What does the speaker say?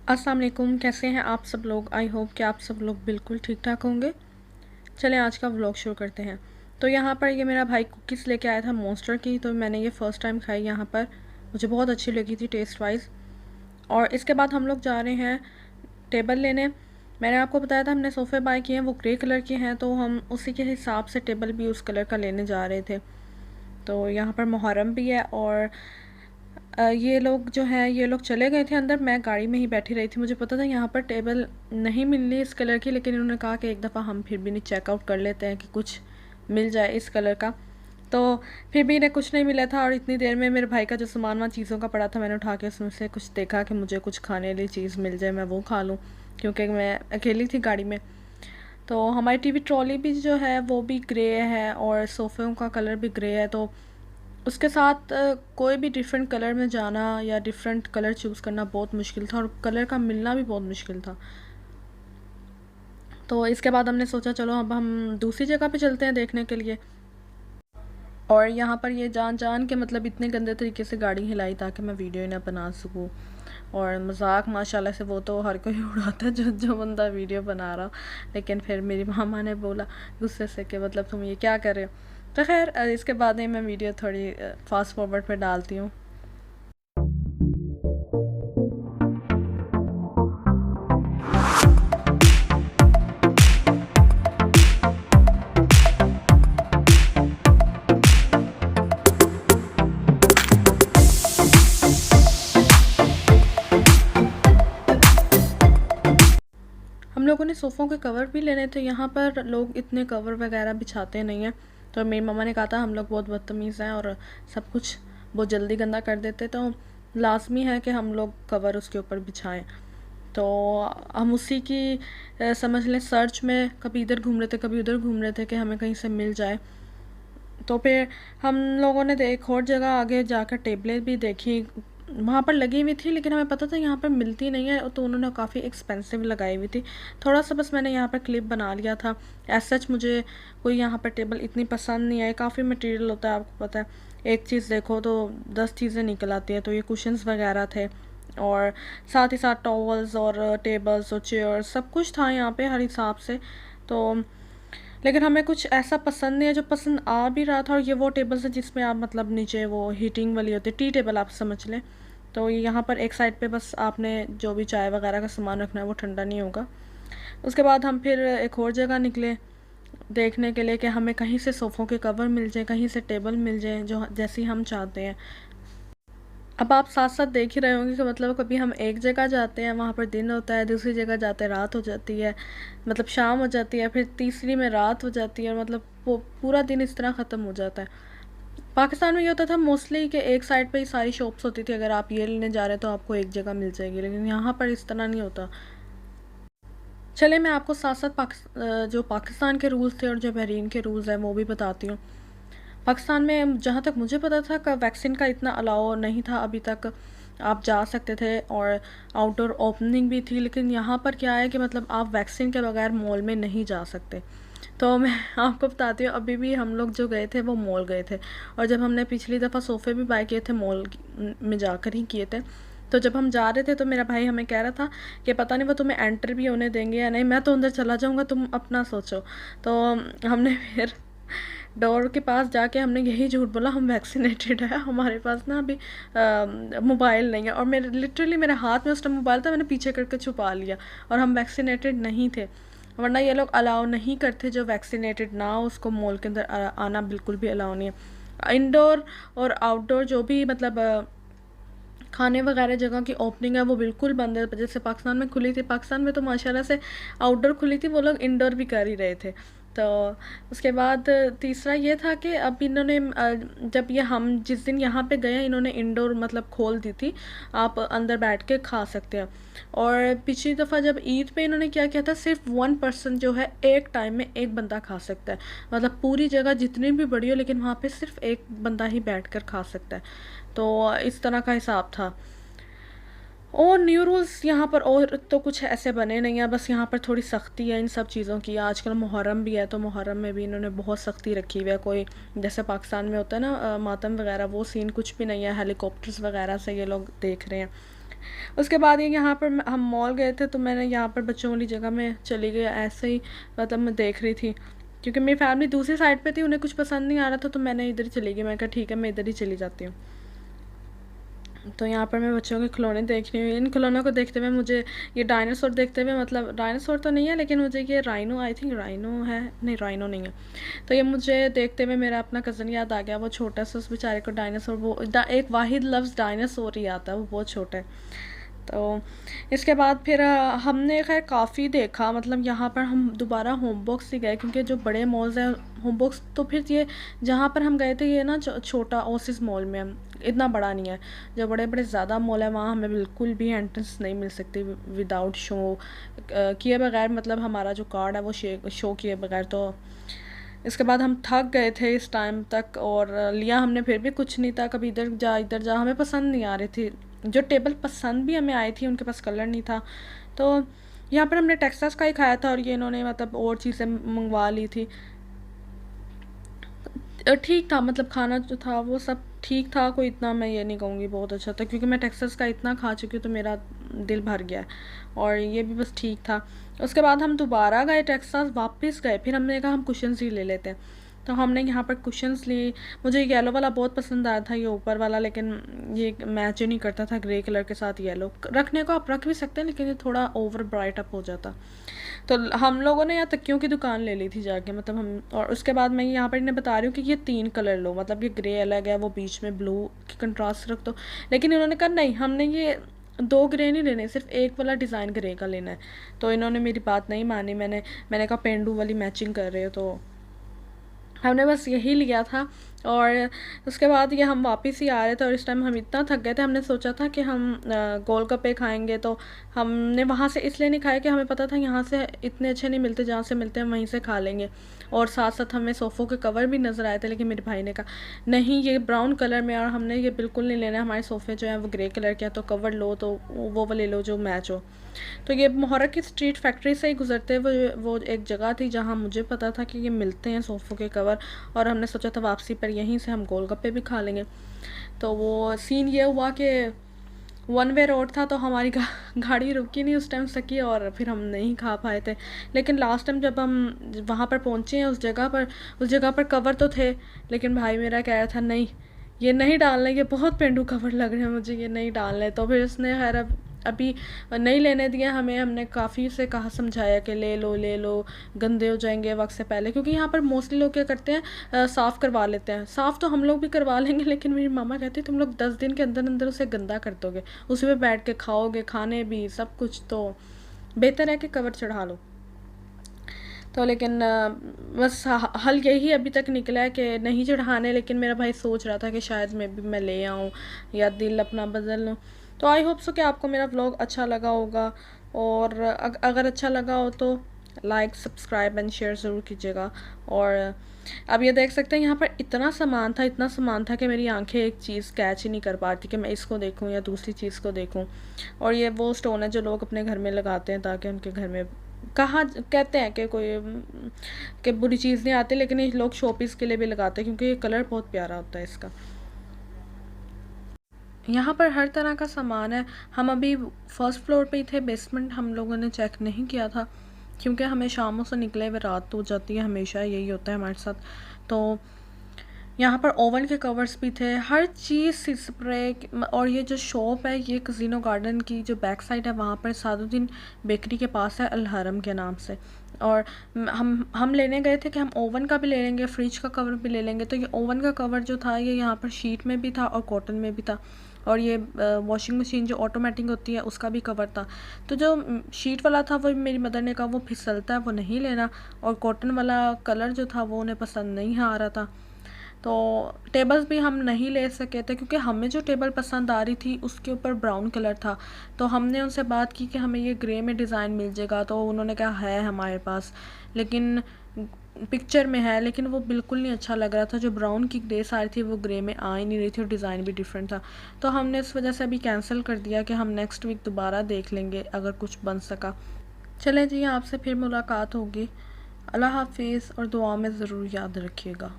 अस्सलाम वालेकुम, कैसे हैं आप सब लोग। आई होप कि आप सब लोग बिल्कुल ठीक ठाक होंगे। चलें आज का व्लॉग शुरू करते हैं। तो यहाँ पर ये मेरा भाई कुकीज़ लेके आया था मॉन्स्टर की, तो मैंने ये फ़र्स्ट टाइम खाई यहाँ पर। मुझे बहुत अच्छी लगी थी टेस्ट वाइज। और इसके बाद हम लोग जा रहे हैं टेबल लेने। मैंने आपको बताया था हमने सोफ़े बाय किए हैं, वो ग्रे कलर के हैं, तो हम उसी के हिसाब से टेबल भी उस कलर का लेने जा रहे थे। तो यहाँ पर मुहर्रम भी है और ये लोग जो हैं ये लोग चले गए थे अंदर। मैं गाड़ी में ही बैठी रही थी। मुझे पता था यहाँ पर टेबल नहीं मिलनी इस कलर की, लेकिन इन्होंने कहा कि एक दफ़ा हम फिर भी नहीं चेकआउट कर लेते हैं कि कुछ मिल जाए इस कलर का। तो फिर भी इन्हें कुछ नहीं मिला था और इतनी देर में मेरे भाई का जो सामान वहाँ चीज़ों का पड़ा था, मैंने उठा के उसमें से कुछ देखा कि मुझे कुछ खाने वाली चीज़ मिल जाए, मैं वो खा लूँ, क्योंकि मैं अकेली थी गाड़ी में। तो हमारी टीवी ट्रॉली भी जो है वो भी ग्रे है और सोफ़ों का कलर भी ग्रे है। तो उसके साथ कोई भी डिफरेंट कलर में जाना या डिफरेंट कलर चूज़ करना बहुत मुश्किल था और कलर का मिलना भी बहुत मुश्किल था। तो इसके बाद हमने सोचा चलो अब हम दूसरी जगह पे चलते हैं देखने के लिए। और यहाँ पर ये जान जान के मतलब इतने गंदे तरीके से गाड़ी हिलाई ताकि मैं वीडियो ही ना बना सकूँ। और मजाक माशाल्लाह से वो तो हर कोई उड़ाता है जो जो बंदा वीडियो बना रहा। लेकिन फिर मेरी मामा ने बोला गुस्से से कि मतलब तुम ये क्या कर रहे हो। तो खैर इसके बाद ही मैं वीडियो थोड़ी फास्ट फॉरवर्ड पे डालती हूँ। हम लोगों ने सोफ़ों के कवर भी लेने थे। यहाँ पर लोग इतने कवर वगैरह बिछाते नहीं हैं। तो मेरी मम्मा ने कहा था हम लोग बहुत बदतमीज़ हैं और सब कुछ बहुत जल्दी गंदा कर देते, तो लाजमी है कि हम लोग कवर उसके ऊपर बिछाएं। तो हम उसी की समझ लें सर्च में कभी इधर घूम रहे थे कभी उधर घूम रहे थे कि हमें कहीं से मिल जाए। तो फिर हम लोगों ने एक और जगह आगे जाकर टेबलें भी देखी, वहाँ पर लगी हुई थी, लेकिन हमें पता था यहाँ पर मिलती नहीं है, तो उन्होंने काफ़ी एक्सपेंसिव लगाई हुई थी। थोड़ा सा बस मैंने यहाँ पर क्लिप बना लिया था। एज सच मुझे कोई यहाँ पर टेबल इतनी पसंद नहीं आई। काफ़ी मटेरियल होता है, आपको पता है, एक चीज़ देखो तो 10 चीज़ें निकल आती है। तो ये कुशन्स वगैरह थे और साथ ही साथ टॉवल्स और टेबल्स और चेयर्स सब कुछ था यहाँ पे हर हिसाब से। तो लेकिन हमें कुछ ऐसा पसंद नहीं है जो पसंद आ भी रहा था। और ये वो टेबल्स है जिसमें आप मतलब नीचे वो हीटिंग वाली होती है, टी टेबल आप समझ लें। तो यहाँ पर एक साइड पे बस आपने जो भी चाय वगैरह का सामान रखना है वो ठंडा नहीं होगा। उसके बाद हम फिर एक और जगह निकले देखने के लिए कि हमें कहीं से सोफ़ों के कवर मिल जाए, कहीं से टेबल मिल जाए जो जैसी हम चाहते हैं। अब आप साथ साथ देख ही रहे होंगे कि मतलब कभी हम एक जगह जाते हैं वहाँ पर दिन होता है, दूसरी जगह जाते हैं रात हो जाती है, मतलब शाम हो जाती है, फिर तीसरी में रात हो जाती है और मतलब वो पूरा दिन इस तरह ख़त्म हो जाता है। पाकिस्तान में ये होता था मोस्टली कि एक साइड पे ही सारी शॉप्स होती थी, अगर आप ये लेने जा रहे हैं तो आपको एक जगह मिल जाएगी, लेकिन यहाँ पर इस तरह नहीं होता। चले मैं आपको साथ साथ जो पाकिस्तान के रूल्स थे और जो बहरीन के रूल्स हैं वो भी बताती हूँ। पाकिस्तान में जहाँ तक मुझे पता था कि वैक्सीन का इतना अलाउ नहीं था अभी तक, आप जा सकते थे और आउटडोर ओपनिंग भी थी। लेकिन यहाँ पर क्या है कि मतलब आप वैक्सीन के बगैर मॉल में नहीं जा सकते। तो मैं आपको बताती हूँ, अभी भी हम लोग जो गए थे वो मॉल गए थे। और जब हमने पिछली दफ़ा सोफ़े भी बाय किए थे मॉल में जाकर ही किए थे। तो जब हम जा रहे थे तो मेरा भाई हमें कह रहा था कि पता नहीं वो तुम्हें एंटर भी होने देंगे या नहीं, मैं तो अंदर चला जाऊँगा, तुम अपना सोचो। तो हमने फिर डोर के पास जाके हमने यही झूठ बोला हम वैक्सीनेटेड है, हमारे पास ना अभी मोबाइल नहीं है। और मेरे लिटरली मेरे हाथ में उस टाइम मोबाइल था, मैंने पीछे करके छुपा लिया, और हम वैक्सीनेटेड नहीं थे। वरना ये लोग अलाउ नहीं करते जो वैक्सीनेटेड ना हो उसको मॉल के अंदर आना बिल्कुल भी अलाउ नहीं है। इंडोर और आउटडोर जो भी मतलब खाने वगैरह जगह की ओपनिंग है वो बिल्कुल बंद है। जैसे पाकिस्तान में खुली थी, पाकिस्तान में तो माशाल्लाह से आउटडोर खुली थी, वो लोग इंडोर भी कर ही रहे थे। तो उसके बाद तीसरा ये था कि अब इन्होंने जब ये हम जिस दिन यहाँ पे गए इन्होंने इंडोर मतलब खोल दी थी, आप अंदर बैठ के खा सकते हैं। और पिछली दफ़ा जब ईद पे इन्होंने क्या किया था, सिर्फ 1 पर्सन जो है एक टाइम में एक बंदा खा सकता है। मतलब पूरी जगह जितनी भी बड़ी हो लेकिन वहाँ पे सिर्फ एक बंदा ही बैठ कर खा सकता है। तो इस तरह का हिसाब था। और न्यू रूल्स यहाँ पर और तो कुछ ऐसे बने नहीं है, बस यहाँ पर थोड़ी सख्ती है इन सब चीज़ों की। आजकल मुहर्रम भी है तो मुहर्रम में भी इन्होंने बहुत सख्ती रखी हुई है। कोई जैसे पाकिस्तान में होता है ना मातम वगैरह, वो सीन कुछ भी नहीं है। हेलीकॉप्टर्स वगैरह से ये लोग देख रहे हैं। उसके बाद ये यहाँ पर हम मॉल गए थे, तो मैंने यहाँ पर बच्चों वाली जगह में चली गई ऐसे ही, मतलब मैं देख रही थी क्योंकि मेरी फैमिली दूसरी साइड पे थी, उन्हें कुछ पसंद नहीं आ रहा था, तो मैंने इधर ही चली गई। मैं कहा ठीक है मैं इधर ही चली जाती हूँ। तो यहाँ पर मैं बच्चों के खिलौने देख रही हूँ। इन खिलौनों को देखते हुए मुझे ये डायनासोर देखते हुए, मतलब डायनासोर तो नहीं है लेकिन मुझे ये राइनो, आई थिंक राइनो है, नहीं राइनो नहीं है, तो ये मुझे देखते हुए मेरा अपना कज़न याद आ गया। वो छोटा सा, उस बेचारे को डायनासोर, वो एक वाहिद लफ्ज़ डायनासोर ही आता है, वो बहुत छोटा है। तो इसके बाद फिर हमने खैर काफ़ी देखा, मतलब यहाँ पर हम दोबारा होम बॉक्स ही गए क्योंकि जो बड़े मॉल्स हैं होम बॉक्स, तो फिर ये जहाँ पर हम गए थे ये ना छोटा ओसिस मॉल में है, इतना बड़ा नहीं है। जो बड़े बड़े ज़्यादा मॉल है वहाँ हमें बिल्कुल भी एंट्रेंस नहीं मिल सकती विदाउट शो किए बगैर, मतलब हमारा जो कार्ड है वो शो किए बगैर। तो इसके बाद हम थक गए थे इस टाइम तक, और लिया हमने फिर भी कुछ नहीं था, कभी इधर जा, हमें पसंद नहीं आ रही थी। जो टेबल पसंद भी हमें आई थी उनके पास कलर नहीं था। तो यहाँ पर हमने टेक्सास का ही खाया था, और ये इन्होंने मतलब और चीज़ें मंगवा ली थी। ठीक था, मतलब खाना जो था वो सब ठीक था, कोई इतना मैं ये नहीं कहूँगी बहुत अच्छा था, क्योंकि मैं टेक्सास का इतना खा चुकी हूँ तो मेरा दिल भर गया है, और ये भी बस ठीक था। उसके बाद हम दोबारा गए टेक्सास, वापस गए, फिर हमने कहा हम कुशन्स ही ले लेते हैं। तो हमने यहाँ पर कुशन्स लिए। मुझे येलो वाला बहुत पसंद आया था, ये ऊपर वाला, लेकिन ये मैच ही नहीं करता था ग्रे कलर के साथ येलो। रखने को आप रख भी सकते हैं लेकिन ये थोड़ा ओवर ब्राइट अप हो जाता। तो हम लोगों ने यहाँ तकियों की दुकान ले ली थी जाके, मतलब हम, और उसके बाद मैं यहाँ पर इन्हें बता रही हूँ कि ये 3 कलर लो, मतलब ये ग्रे अलग है, वो बीच में ब्लू की कंट्रास्ट रख दो। लेकिन इन्होंने कहा नहीं, हमने ये 2 ग्रे नहीं लेने, सिर्फ एक वाला डिज़ाइन ग्रे का लेना है। तो इन्होंने मेरी बात नहीं मानी। मैंने कहा पेंडू वाली मैचिंग कर रहे हो, तो हमने बस यही लिया था। और उसके बाद ये हम वापस ही आ रहे थे, और इस टाइम हम इतना थक गए थे, हमने सोचा था कि हम गोलगप्पे खाएंगे। तो हमने वहाँ से इसलिए नहीं खाया कि हमें पता था यहाँ से इतने अच्छे नहीं मिलते, जहाँ से मिलते हैं वहीं से खा लेंगे। और साथ साथ हमें सोफ़ों के कवर भी नज़र आए थे, लेकिन मेरे भाई ने कहा नहीं ये ब्राउन कलर में, और हमने ये बिल्कुल नहीं लेना, हमारे सोफ़े जो हैं वो ग्रे कलर के हैं, तो कवर लो तो वो वाले लो जो मैच हो। तो ये मुहर्रक की स्ट्रीट फैक्ट्री से ही गुजरते हुए वो एक जगह थी जहाँ मुझे पता था कि ये मिलते हैं सोफ़ों के कवर, और हमने सोचा था वापसी पर यहीं से हम गोलगप्पे भी खा लेंगे। तो वो सीन ये हुआ कि 1 वे रोड था, तो हमारी गाड़ी रुकी नहीं उस टाइम सकी, और फिर हम नहीं खा पाए थे। लेकिन लास्ट टाइम जब हम वहाँ पर पहुँचे हैं उस जगह पर कवर तो थे, लेकिन भाई मेरा कह रहा था नहीं ये नहीं डालना, ये बहुत पेंडू कवर लग रहे हैं मुझे, ये नहीं डालना। तो फिर उसने खैर अभी नहीं लेने दिया हमें। हमने काफ़ी से कहा, समझाया कि ले लो, गंदे हो जाएंगे वक्त से पहले, क्योंकि यहाँ पर मोस्टली लोग क्या करते हैं साफ़ करवा लेते हैं। साफ़ तो हम लोग भी करवा लेंगे, लेकिन मेरी मामा कहती तुम लोग 10 दिन के अंदर अंदर उसे गंदा कर दोगे, उसी पे बैठ के खाओगे, खाने भी सब कुछ, तो बेहतर है कि कवर चढ़ा लो। तो लेकिन बस हल यही अभी तक निकला है कि नहीं चढ़ाने, लेकिन मेरा भाई सोच रहा था कि शायद मैं ले आऊँ या दिल अपना बदल लूँ। तो आई होप सो कि आपको मेरा व्लॉग अच्छा लगा होगा, और अगर अच्छा लगा हो तो लाइक सब्सक्राइब एंड शेयर ज़रूर कीजिएगा। और अब ये देख सकते हैं यहाँ पर इतना सामान था कि मेरी आंखें एक चीज़ कैच ही नहीं कर पा रही थी कि मैं इसको देखूँ या दूसरी चीज़ को देखूँ। और ये वो स्टोन है जो लोग अपने घर में लगाते हैं ताकि उनके घर में, कहाँ कहते हैं कि कोई कि बुरी चीज़ नहीं आती, लेकिन ये लोग शोपीस के लिए भी लगाते हैं क्योंकि ये कलर बहुत प्यारा होता है इसका। यहाँ पर हर तरह का सामान है। हम अभी फर्स्ट फ्लोर पे ही थे, बेसमेंट हम लोगों ने चेक नहीं किया था क्योंकि हमें शामों से निकले हुए रात हो जाती है, हमेशा यही होता है हमारे साथ। तो यहाँ पर ओवन के कवर्स भी थे, हर चीज़ स्प्रे। और ये जो शॉप है ये कज़िनो गार्डन की जो बैक साइड है वहाँ पर सादुद्दीन बेकरी के पास है, अल हरम के नाम से। और हम लेने गए थे कि हम ओवन का भी ले लेंगे, फ्रिज का कवर भी ले लेंगे। तो ये ओवन का कवर जो था ये यहाँ पर शीट में भी था और कॉटन में भी था, और ये वॉशिंग मशीन जो ऑटोमेटिक होती है उसका भी कवर था। तो जो शीट वाला था वो मेरी मदर ने कहा वो फिसलता है, वो नहीं लेना, और कॉटन वाला कलर जो था वो उन्हें पसंद नहीं आ रहा था। तो टेबल्स भी हम नहीं ले सके थे क्योंकि हमें जो टेबल पसंद आ रही थी उसके ऊपर ब्राउन कलर था। तो हमने उनसे बात की कि हमें ये ग्रे में डिज़ाइन मिल जाएगा, तो उन्होंने कहा है हमारे पास, लेकिन पिक्चर में है, लेकिन वो बिल्कुल नहीं अच्छा लग रहा था। जो ब्राउन की ग्रे आ रही थी वो ग्रे में आ ही नहीं रही थी, और डिज़ाइन भी डिफरेंट था। तो हमने इस वजह से अभी कैंसिल कर दिया कि हम नेक्स्ट वीक दोबारा देख लेंगे अगर कुछ बन सका। चलें जी, आपसे फिर मुलाकात होगी। अल्लाह हाफिज़, और दुआ में ज़रूर याद रखिएगा।